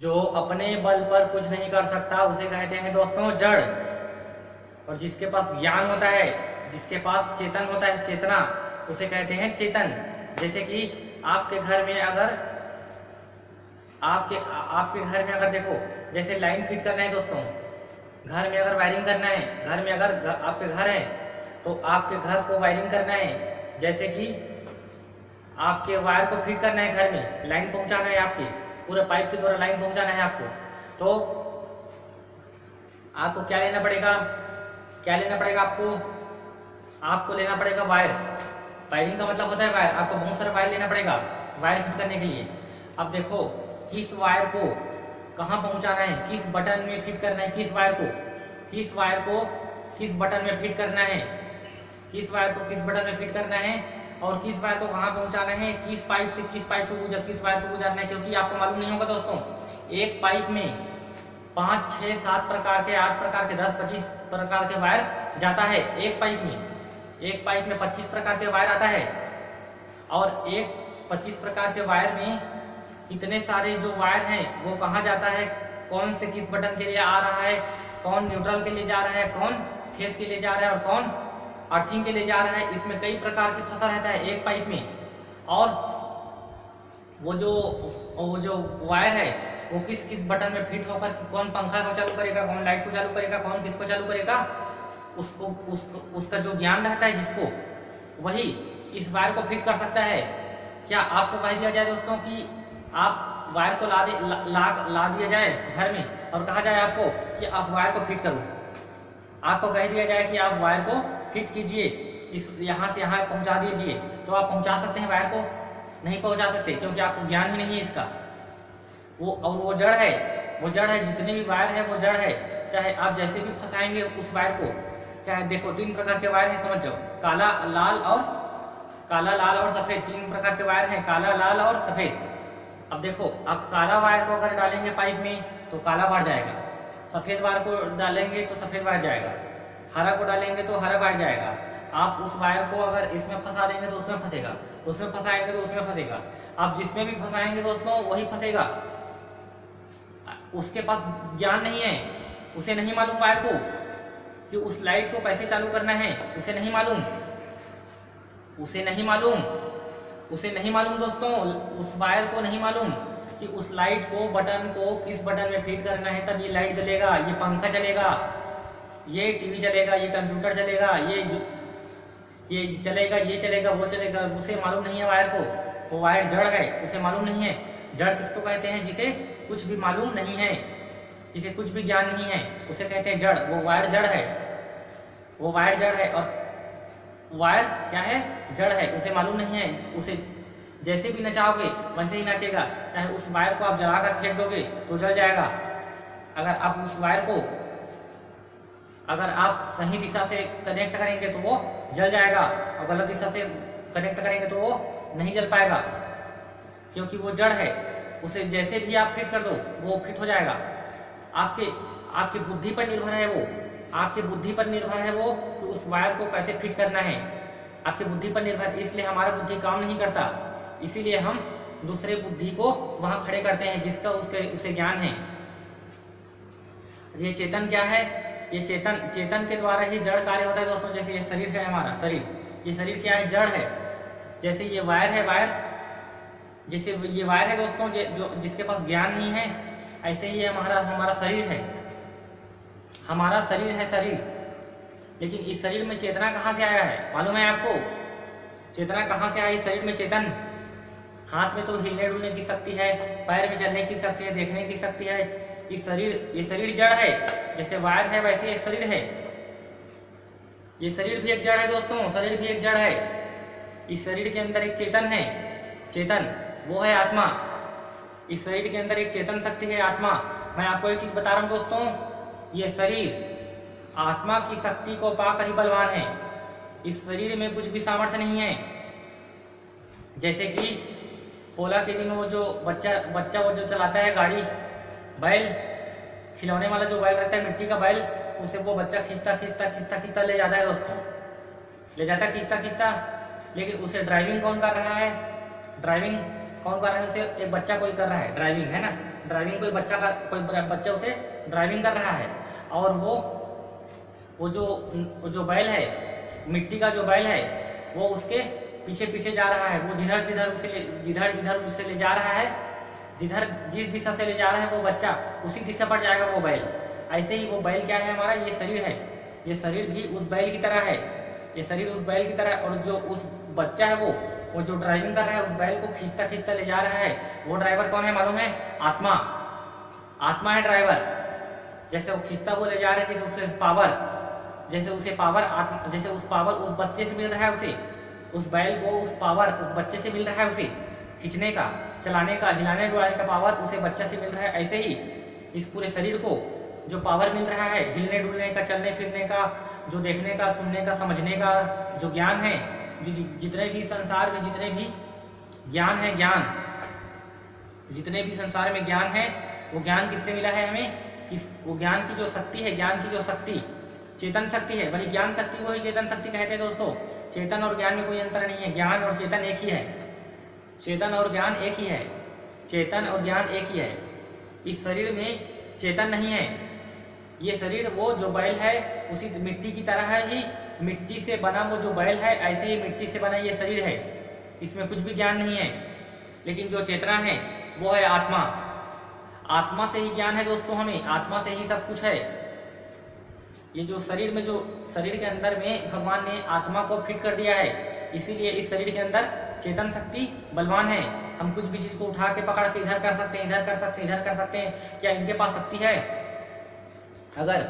जो अपने बल पर कुछ नहीं कर सकता उसे कहते हैं दोस्तों जड़। और जिसके पास ज्ञान होता है, जिसके पास चेतन होता है, चेतना, उसे कहते हैं चेतन। जैसे कि आपके घर में अगर आपके घर में अगर देखो, जैसे लाइन फिट करना है दोस्तों, घर में अगर वायरिंग करना है, घर में अगर आपके घर है तो आपके घर को वायरिंग करना है। जैसे कि आपके वायर को फिट करना है, घर में लाइन पहुंचाना है, आपके पूरे पाइप के द्वारा लाइन पहुंचाना है आपको, तो आपको क्या लेना पड़ेगा, क्या लेना पड़ेगा आपको, आपको लेना पड़ेगा वायर। वायरिंग का मतलब होता है वायर। आपको बहुत सारा वायर लेना पड़ेगा वायर फिट करने के लिए। अब देखो किस वायर को कहाँ पहुंचाना है, किस बटन में फिट करना है, किस वायर को किस बटन में फिट करना है, किस वायर को किस बटन में फिट करना है, और किस वायर को कहाँ पहुंचाना है, किस पाइप से किस वायर को गुजरना है। क्योंकि आपको मालूम नहीं होगा दोस्तों, एक पाइप में 5, 6, 7 प्रकार के, 8 प्रकार के, 10, 25 प्रकार के वायर जाता है एक पाइप में। एक पाइप में 25 प्रकार के वायर आता है, और एक 25 प्रकार के वायर में कितने सारे जो वायर हैं वो कहाँ जाता है, कौन से किस बटन के लिए आ रहा है, कौन न्यूट्रल के लिए जा रहा है, कौन फेस के लिए जा रहा है, और कौन अर्थिंग के लिए जा रहा है। इसमें कई प्रकार की फंसा रहता है एक पाइप में। और वो जो वायर है वो किस किस बटन में फिट होकर, कौन पंखा को चालू करेगा, कौन लाइट को चालू करेगा, कौन किसको चालू करेगा, उसका जो ज्ञान रहता है जिसको, वही इस वायर को फिट कर सकता है। क्या आपको कह दिया जाए दोस्तों कि आप वायर को ला दिया जाए घर में और कहा जाए आपको कि आप वायर को फिट करो, आपको कह दिया जाए कि आप वायर को फिट कीजिए, इस यहाँ से यहाँ पहुँचा दीजिए, तो आप पहुँचा सकते हैं वायर को? नहीं पहुँचा सकते, क्योंकि आपको ज्ञान ही नहीं है इसका। वो जड़ है, वो जड़ है, जितने भी वायर है वो जड़ है। चाहे आप जैसे भी फंसाएंगे उस वायर को, चाहे देखो 3 प्रकार के वायर हैं, समझ जाओ, काला लाल और सफ़ेद, 3 प्रकार के वायर हैं, काला, लाल और सफ़ेद। अब देखो, आप काला वायर को अगर डालेंगे पाइप में तो काला वायर जाएगा, सफ़ेद वायर को डालेंगे तो सफ़ेद वायर जाएगा, हरा को डालेंगे तो हरा वायर जाएगा। आप उस वायर को अगर इसमें फंसा देंगे तो उसमें फंसेगा, उसमें फंसाएंगे तो उसमें फंसेगा, आप जिसमें भी फंसाएंगे दोस्तों वही फंसेगा। उसके पास ज्ञान नहीं है, उसे नहीं मालूम वायर को कि उस लाइट को कैसे चालू करना है, उसे नहीं मालूम, उसे नहीं मालूम दोस्तों, उस वायर को नहीं मालूम कि उस लाइट को, बटन को किस बटन में फिट करना है, तब ये लाइट जलेगा, ये पंखा चलेगा, ये टीवी चलेगा, ये कंप्यूटर चलेगा, ये चलेगा, ये चलेगा, वो चलेगा। उसे मालूम नहीं है वायर को, वो वायर जड़ है, उसे मालूम नहीं है। जड़ किसको कहते हैं? जिसे कुछ भी मालूम नहीं है, जिसे कुछ भी ज्ञान नहीं है, उसे कहते हैं जड़। वो वायर जड़ है, वो वायर जड़ है। और वायर क्या है? जड़ है, उसे मालूम नहीं है। उसे जैसे भी नचाओगे वैसे ही नाचेगा, चाहे उस वायर को आप जला कर फेंक दोगे तो जल जाएगा। अगर आप उस वायर को अगर आप सही दिशा से कनेक्ट करेंगे तो वो जल जाएगा, और गलत दिशा से कनेक्ट करेंगे तो वो नहीं जल पाएगा, क्योंकि वो जड़ है। उसे जैसे भी आप फिट कर दो वो फिट हो जाएगा। आपके बुद्धि पर निर्भर है वो, आपके बुद्धि पर निर्भर है वो कि उस वायर को कैसे फिट करना है, आपके बुद्धि पर निर्भर। इसलिए हमारा बुद्धि काम नहीं करता, इसीलिए हम दूसरे बुद्धि को वहां खड़े करते हैं जिसका उसे ज्ञान है। ये चेतन क्या है? ये चेतन के द्वारा ही जड़ कार्य होता है दोस्तों। जैसे ये शरीर है, हमारा शरीर, ये शरीर क्या है? जड़ है। जैसे ये वायर है, जैसे ये वायर है दोस्तों, जो जिसके पास ज्ञान नहीं है, ऐसे ही हमारा शरीर है, हमारा शरीर है शरीर। लेकिन इस शरीर में चेतना कहाँ से आया है मालूम है आपको? चेतना कहाँ से आई शरीर में? चेतन, हाथ में तो हिलने डुलने की शक्ति है, पैर में चलने की शक्ति है, देखने की शक्ति है। ये शरीर जड़ है। जैसे वायर है वैसे एक शरीर है, ये शरीर भी एक जड़ है दोस्तों, शरीर भी एक जड़ है। इस शरीर के अंदर एक चेतन है, चेतन वो है आत्मा। इस शरीर के अंदर एक चेतन शक्ति है, आत्मा। मैं आपको एक चीज बता रहा हूं दोस्तों, ये शरीर आत्मा की शक्ति को पाकर ही बलवान है। इस शरीर में कुछ भी सामर्थ्य नहीं है। जैसे कि पोला के दिन वो जो बच्चा वो जो चलाता है गाड़ी, बैल, खिलौने वाला जो बैल रहता है, मिट्टी का बैल, उसे वो बच्चा खींचता ले जाता है दोस्तों, ले जाता खींचता। लेकिन उसे ड्राइविंग कौन कर रहा है? ड्राइविंग कौन कर रहा है? उसे एक बच्चा कोई कर रहा है ड्राइविंग, है ना। ड्राइविंग कोई बच्चा उसे ड्राइविंग कर रहा है, और वो जो बैल है, मिट्टी का जो बैल है, वो उसके पीछे पीछे जा रहा है। वो जिधर उसे ले जा रहा है, जिस दिशा से ले जा रहा है वो बच्चा, उसी दिशा पर जाएगा वो बैल। ऐसे ही वो बैल क्या है हमारा, ये शरीर है, ये शरीर भी उस बैल की तरह है, ये शरीर उस बैल की तरह। और जो उस बच्चा है वो जो ड्राइविंग कर रहा है, उस बैल को खींचता खींचता ले जा रहा है। वो ड्राइवर कौन है मालूम है? आत्मा है ड्राइवर। जैसे वो खींचता वो ले जा रहा है, जैसे उस पावर उस बच्चे से मिल रहा है, उसे उस बैल को उस पावर उस बच्चे से मिल रहा है, उसे खींचने का, चलाने का, हिलाने डुलाने का पावर उसे बच्चे से मिल रहा है। ऐसे ही इस पूरे शरीर को जो पावर मिल रहा है, हिलने डुलने का, चलने फिरने का, जो देखने का, सुनने का, समझने का जो ज्ञान है, जितने भी संसार में जितने भी ज्ञान है, जितने भी संसार में ज्ञान है, वो ज्ञान किससे मिला है हमें? वो ज्ञान की जो शक्ति है, ज्ञान की जो शक्ति, चेतन शक्ति है, वही ज्ञान शक्ति, वही चेतन शक्ति कहते हैं दोस्तों। चेतन और ज्ञान में कोई अंतर नहीं है, ज्ञान और चेतन एक ही है, चेतन और ज्ञान एक ही है, चेतन और ज्ञान एक ही है। इस शरीर में चेतन नहीं है। ये शरीर वो जो बैल है, उसी मिट्टी की तरह है ही, मिट्टी से बना वो जो बैल है, ऐसे ही मिट्टी से बना ये शरीर है। इसमें कुछ भी ज्ञान नहीं है। लेकिन जो चेतना है वो है आत्मा। आत्मा से ही ज्ञान है दोस्तों, हमें आत्मा से ही सब कुछ है। ये जो शरीर के अंदर में भगवान ने आत्मा को फिट कर दिया है, इसीलिए इस शरीर के अंदर चेतन शक्ति बलवान है। हम कुछ भी चीज को उठा के पकड़ के इधर कर सकते हैं, इधर कर सकते हैं, इधर कर सकते हैं। क्या इनके पास शक्ति है? अगर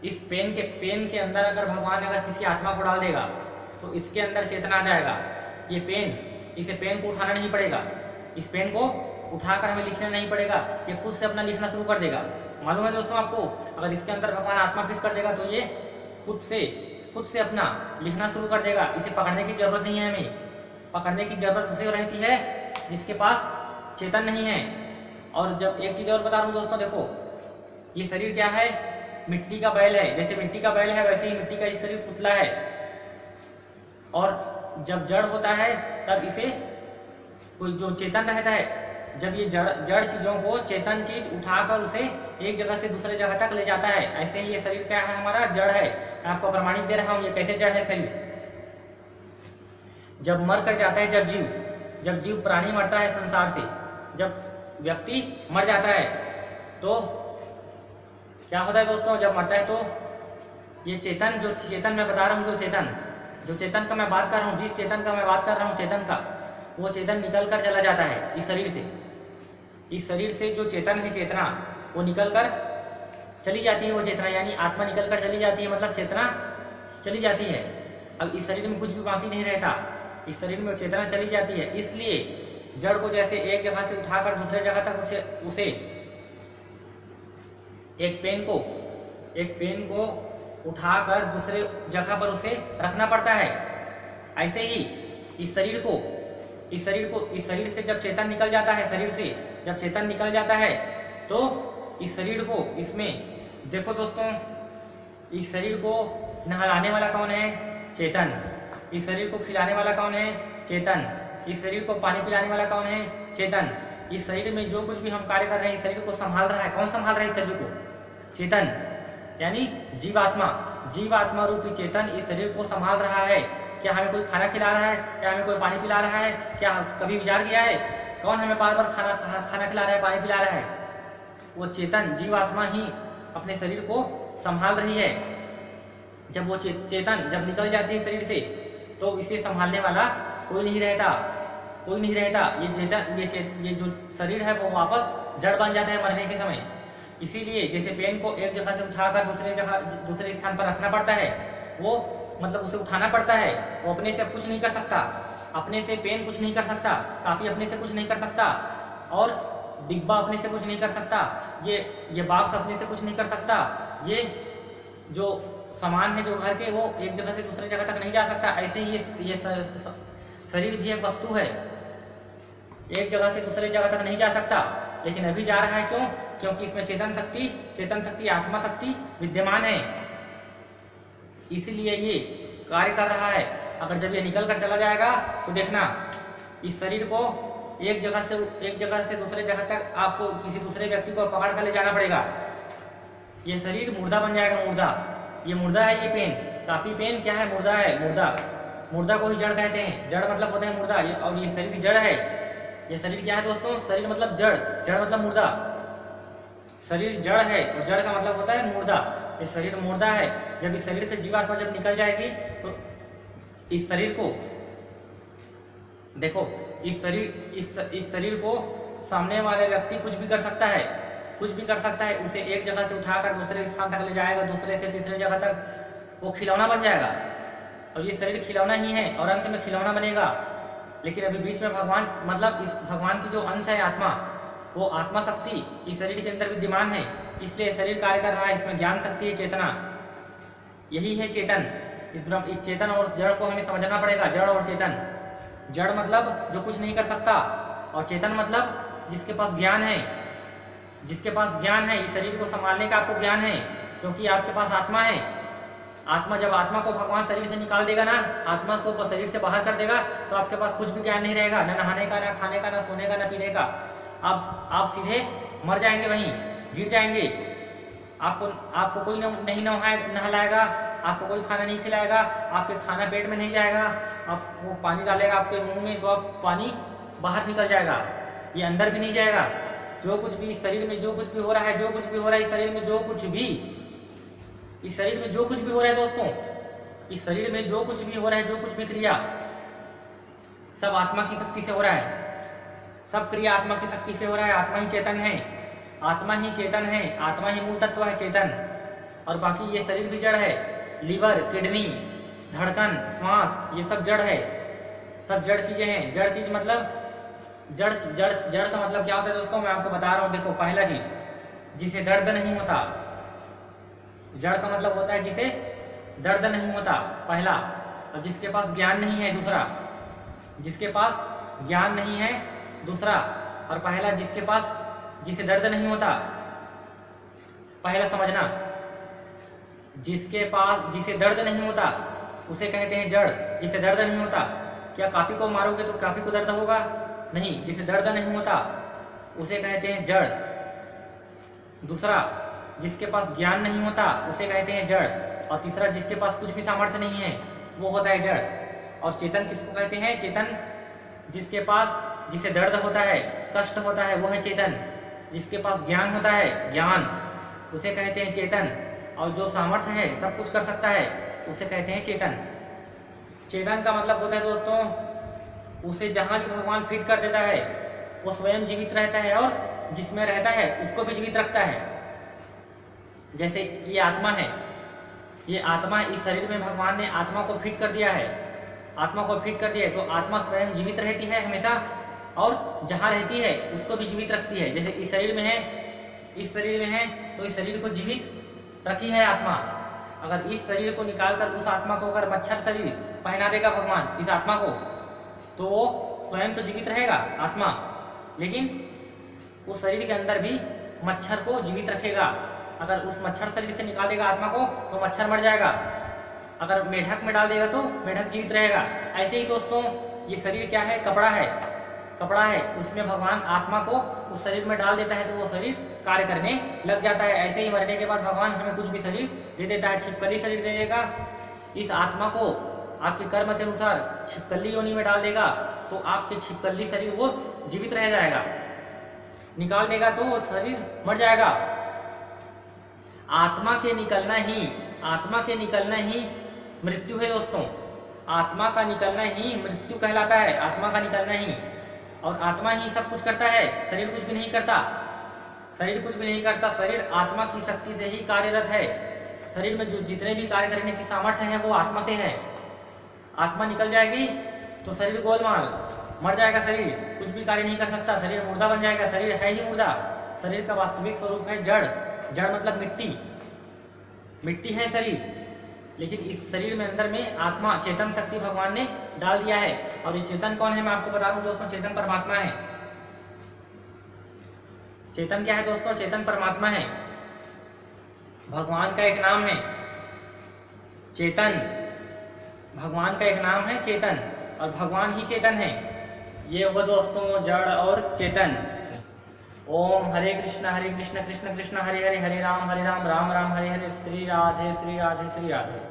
इस पेन के अंदर अगर भगवान अगर किसी आत्मा को डाल देगा तो इसके अंदर चेतना आ जाएगा। ये इसे पेन को उठाना नहीं पड़ेगा, इस पेन को उठाकर हमें लिखना नहीं पड़ेगा, ये खुद से अपना लिखना शुरू कर देगा। मालूम है दोस्तों आपको, अगर इसके अंदर भगवान आत्मा फिट कर देगा तो ये खुद से अपना लिखना शुरू कर देगा। इसे पकड़ने की जरूरत नहीं है हमें। पकड़ने की जरूरत उसे रहती है जिसके पास चेतन नहीं है। और जब एक चीज और बता रहा हूँ दोस्तों, देखो ये शरीर क्या है? मिट्टी का बैल है। जैसे मिट्टी का बैल है वैसे ही मिट्टी का ये शरीर पुतला है। और जब जड़ होता है तब इसे कोई जो चेतन रहता है, जब ये जड़ चीजों को चेतन चीज उठाकर उसे एक जगह से दूसरे जगह तक ले जाता है। ऐसे ही ये शरीर क्या है? हमारा जड़ है। मैं आपको प्रमाणित दे रहा हूँ ये कैसे जड़ है शरीर। जब मर कर जाता है, जब जीव प्राणी मरता है संसार से, जब व्यक्ति मर जाता है तो क्या होता है दोस्तों? जब मरता है तो ये चेतन, जो चेतन मैं बता रहा हूँ, जो चेतन का मैं बात कर रहा हूँ, जिस चेतन का मैं बात कर रहा हूँ, चेतन का, वो चेतन निकल कर चला जाता है इस शरीर से। इस शरीर से जो चेतन है, चेतना, वो निकल कर चली जाती है। वो चेतना यानी आत्मा निकल कर चली जाती है, मतलब चेतना चली जाती है। अब इस शरीर में कुछ भी बाकी नहीं रहता, इस शरीर में चेतना चली जाती है। इसलिए जड़ को जैसे एक जगह से उठाकर दूसरे जगह तक उसे एक पेन को उठाकर दूसरे जगह पर उसे रखना पड़ता है। ऐसे ही इस शरीर से जब चेतन निकल जाता है, तो इस शरीर को, इसमें देखो दोस्तों, इस शरीर को नहलाने वाला कौन है? चेतन। इस शरीर को खिलाने वाला कौन है? चेतन। इस शरीर को पानी पिलाने वाला कौन है? चेतन। इस शरीर में जो कुछ भी हम कार्य कर रहे हैं, इस शरीर को संभाल रहा है, कौन संभाल रहा है इस शरीर को? चेतन, यानी जीवात्मा रूपी चेतन इस शरीर को संभाल रहा है। क्या हमें कोई खाना खिला रहा है? क्या हमें कोई पानी पिला रहा है? क्या कभी विचार किया है कौन हमें बार बार खाना खिला रहा है, पानी पिला रहा है? वो चेतन, जीवात्मा ही अपने शरीर को संभाल रही है। जब वो चेतन जब निकल जाती है शरीर से तो इसे संभालने वाला कोई नहीं रहता। ये जो शरीर है वो वापस जड़ बन जाता है मरने के समय। इसीलिए जैसे पेन को एक जगह से उठाकर दूसरे स्थान पर रखना पड़ता है, वो मतलब उसे उठाना पड़ता है। वो अपने से कुछ नहीं कर सकता, अपने से पेन कुछ नहीं कर सकता, कापी अपने से कुछ नहीं कर सकता, और डिब्बा अपने से कुछ नहीं कर सकता, ये बॉक्स अपने से कुछ नहीं कर सकता। ये जो सामान है जो घर के, वो एक जगह से दूसरे जगह तक नहीं जा सकता। ऐसे ही ये शरीर भी एक वस्तु है, एक जगह से दूसरे जगह तक नहीं जा सकता, लेकिन अभी जा रहा है। क्यों? क्योंकि इसमें चेतन शक्ति, आत्मा शक्ति विद्यमान है, इसलिए ये कार्य कर रहा है। अगर जब ये निकल कर चला जाएगा तो देखना इस शरीर को एक जगह से दूसरे जगह तक आपको किसी दूसरे व्यक्ति को पकड़ कर ले जाना पड़ेगा। ये शरीर मुर्दा बन जाएगा, मुर्दा। ये मुर्दा है, ये पेन, कापी पेन क्या है? मुर्दा है, मुर्दा। मुर्दा को ही जड़ कहते हैं। जड़ मतलब होता है मुर्दा, और ये शरीर जड़ है। ये शरीर क्या है दोस्तों? शरीर मतलब जड़, जड़ मतलब मुर्दा। शरीर जड़ है और जड़ का मतलब होता है मुर्दा। ये शरीर मुर्दा है। जब इस शरीर से जीवात्मा जब निकल जाएगी तो इस शरीर को देखो, इस शरीर को सामने वाले व्यक्ति कुछ भी कर सकता है, कुछ भी कर सकता है। उसे एक जगह से उठाकर दूसरे स्थान तक ले जाएगा, दूसरे से तीसरे जगह तक। वो खिलौना बन जाएगा और ये शरीर खिलौना ही है और अंत में खिलौना बनेगा। लेकिन अभी बीच में भगवान, मतलब इस भगवान की जो अंश है आत्मा, वो आत्मा शक्ति इस शरीर के अंदर विद्यमान है, इसलिए शरीर कार्य कर रहा है। इसमें ज्ञान शक्ति है, चेतना, यही है चेतन। इस चेतन और जड़ को हमें समझना पड़ेगा। जड़ और चेतन। जड़ मतलब जो कुछ नहीं कर सकता, और चेतन मतलब जिसके पास ज्ञान है, जिसके पास ज्ञान है। इस शरीर को संभालने का आपको ज्ञान है, क्योंकि आपके पास आत्मा है। आत्मा, जब आत्मा को भगवान शरीर से निकाल देगा ना, आत्मा को शरीर से बाहर कर देगा, तो आपके पास कुछ भी ज्ञान नहीं रहेगा, न नहाने का, न खाने का, न सोने का, न पीने का। आप सीधे मर जाएंगे, वहीं गिर जाएंगे। आपको कोई नहीं नहलाएगा, आपको कोई खाना नहीं खिलाएगा, आपके खाना पेट में नहीं जाएगा, आपको पानी डालेगा आपके मुंह में तो आप पानी बाहर निकल जाएगा, ये अंदर भी नहीं जाएगा। जो कुछ भी इस शरीर में जो कुछ भी हो रहा है, जो कुछ भी हो रहा है इस शरीर में, जो कुछ भी इस शरीर में जो कुछ भी हो रहा है दोस्तों, इस शरीर में जो कुछ भी हो रहा है, जो कुछ भी क्रिया, सब आत्मा की शक्ति से हो रहा है। सब क्रिया आत्मा की शक्ति से हो रहा है। आत्मा ही चेतन है, आत्मा ही चेतन है, आत्मा ही मूल तत्व है, चेतन। और बाकी ये शरीर भी जड़ है। लीवर, किडनी, धड़कन, श्वास, ये सब जड़ है, सब जड़ चीजें हैं। जड़ चीज मतलब जड़ का मतलब क्या होता है दोस्तों? मैं आपको बता रहा हूँ। देखो, पहला चीज जिसे दर्द नहीं होता, जड़ का मतलब होता है जिसे दर्द नहीं होता, पहला। और जिसके पास ज्ञान नहीं है, दूसरा। जिसके पास ज्ञान नहीं है, दूसरा। और पहला जिसे दर्द नहीं होता, पहला समझना। जिसे दर्द नहीं होता उसे कहते हैं जड़। जिसे दर्द नहीं होता, क्या कापी को मारोगे तो कापी को दर्द होगा? नहीं। जिसे दर्द नहीं होता उसे कहते हैं जड़। दूसरा, जिसके पास ज्ञान नहीं होता उसे कहते हैं जड़। और तीसरा, जिसके पास कुछ भी सामर्थ्य नहीं है वो होता है जड़। और चेतन किसको कहते हैं? चेतन जिसे दर्द होता है, कष्ट होता है, वो है चेतन। जिसके पास ज्ञान होता है, ज्ञान, उसे कहते हैं चेतन। और जो सामर्थ्य है, सब कुछ कर सकता है, उसे कहते हैं चेतन। चेतन का मतलब होता है दोस्तों, उसे जहां भी भगवान फिट कर देता है वो स्वयं जीवित रहता है, और जिसमें रहता है उसको भी जीवित रखता है। जैसे ये आत्मा है, ये आत्मा, इस शरीर में भगवान ने आत्मा को फिट कर दिया है। आत्मा को फिट कर दिया है तो आत्मा स्वयं जीवित रहती है हमेशा, और जहाँ रहती है उसको भी जीवित रखती है। जैसे इस शरीर में है, इस शरीर में है तो इस शरीर को जीवित रखी है आत्मा। अगर इस शरीर को निकालकर उस आत्मा को अगर मच्छर शरीर पहना देगा भगवान इस आत्मा को, तो वो स्वयं तो जीवित रहेगा आत्मा, लेकिन उस शरीर के अंदर भी मच्छर को जीवित रखेगा। अगर उस मच्छर शरीर से निकाल देगा आत्मा को तो मच्छर मर जाएगा। अगर मेढक में डाल देगा तो मेढक जीवित रहेगा। ऐसे ही दोस्तों, ये शरीर क्या है? कपड़ा है, कपड़ा है। उसमें भगवान आत्मा को उस शरीर में डाल देता है तो वो शरीर कार्य करने लग जाता है। ऐसे ही मरने के बाद भगवान हमें कुछ भी शरीर दे देता है, छिपकली शरीर दे देगा। इस आत्मा को आपके कर्म के अनुसार छिपकली योनि में डाल देगा तो आपके छिपकली शरीर वो जीवित रह जाएगा। निकाल देगा तो वो शरीर मर जाएगा। आत्मा के निकलना ही मृत्यु है दोस्तों। आत्मा का निकलना ही मृत्यु कहलाता है, आत्मा का निकलना ही। और आत्मा ही सब कुछ करता है, शरीर कुछ भी नहीं करता। शरीर कुछ भी नहीं करता, शरीर आत्मा की शक्ति से ही कार्यरत है। शरीर में जो जितने भी कार्य करने की सामर्थ्य है वो आत्मा से है। आत्मा निकल जाएगी तो शरीर गोलमाल, मर जाएगा शरीर, कुछ भी कार्य नहीं कर सकता, शरीर मुर्दा बन जाएगा। शरीर है ही मुर्दा। शरीर का वास्तविक स्वरूप है जड़। जड़ मतलब मिट्टी, मिट्टी है शरीर। लेकिन इस शरीर में अंदर में आत्मा, चेतन शक्ति भगवान ने डाल दिया है। और ये चेतन कौन है मैं आपको बता दूं दोस्तों, चेतन परमात्मा है। चेतन क्या है दोस्तों? चेतन परमात्मा है। भगवान का एक नाम है चेतन, भगवान का एक नाम है चेतन, और भगवान ही चेतन है। ये हुआ दोस्तों जड़ और चेतन। ओम हरे कृष्ण कृष्ण कृष्ण हरे हरे, हरे राम राम राम हरे हरे, श्री राधे श्री राधे श्री राधे।